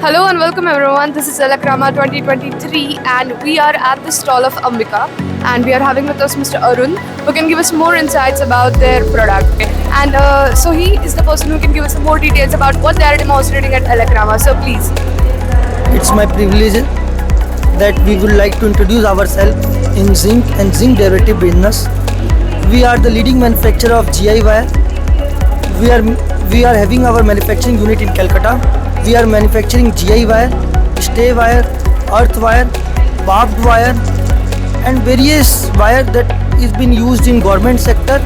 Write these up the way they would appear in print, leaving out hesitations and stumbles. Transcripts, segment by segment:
Hello and welcome everyone. This is Elecrama 2023 and we are at the stall of Ambica and we are having with us Mr. Arun who can give us more insights about their product. And so he is the person who can give us some more details about what they are demonstrating at Elecrama. So please. It's my privilege that we would like to introduce ourselves in zinc and zinc derivative business. We are the leading manufacturer of GI wire. We are having our manufacturing unit in Kolkata. We are manufacturing GI wire, stay wire, earth wire, barbed wire and various wire that is being used in government sector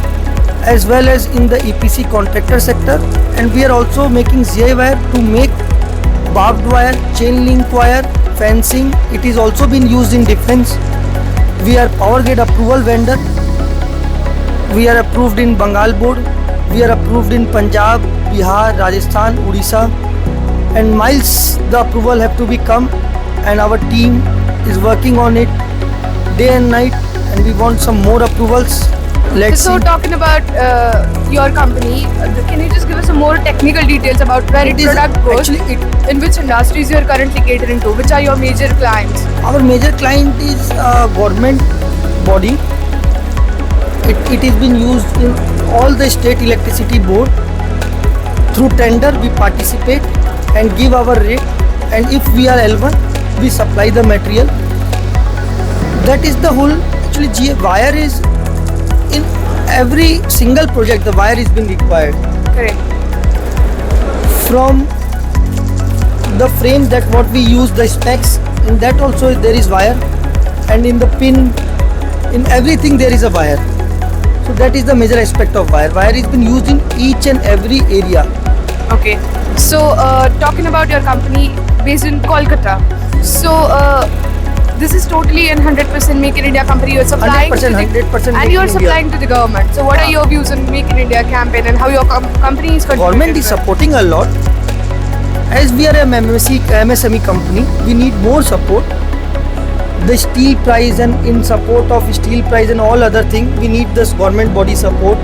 as well as in the EPC contractor sector. And we are also making GI wire to make barbed wire, chain link wire, fencing. It is also been used in defense. We are Powerade approval vendor. We are approved in Bengal board. We are approved in Punjab, Bihar, Rajasthan, Orissa. And miles the approval have to be come, and our team is working on it day and night, and we want some more approvals. Let's so see. Talking about your company, can you just give us some more technical details about where its product goes? Actually, in which industries you are currently catering to? Which are your major clients? our major client is a government body. It is been used in all the state electricity board. Through tender we participate and give our rate, and if we are L1 we supply the material. That is the whole. Actually GA wire is in every single project, the wire is been required. Correct. From the frame that what we use, the specs, in that also there is wire, and in the pin, in everything there is a wire. So that is the major aspect of wire. Wire is been used in each and every area. Okay. So talking about your company based in Kolkata. So this is totally a 100% Make in India company. You are supplying 100%, 100% and Make you are in supplying to the government. So what are your views on Make in India campaign and how your company is contributing? Government is supporting a lot. As we are a MSME company, we need more support. The steel price, and in support of steel price and all other thing, we need this government body support,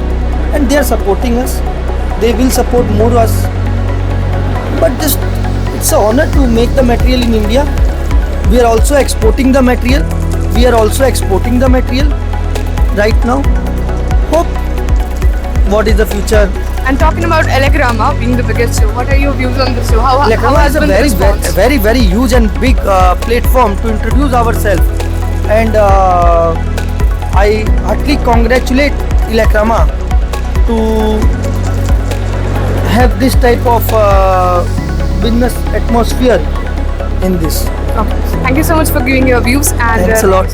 and they are supporting us. They will support more us. But just it's an honor to make the material in India. We are also exporting the material. We are also exporting the material right now. Hope what is the future. And talking about Elecrama being the biggest show, what are your views on this show? How Elecrama has is a been the response? very huge and big platform to introduce ourselves, and I heartily congratulate Elecrama to have this type of business atmosphere in this. Okay. Thank you so much for giving your views and Thanks a lot.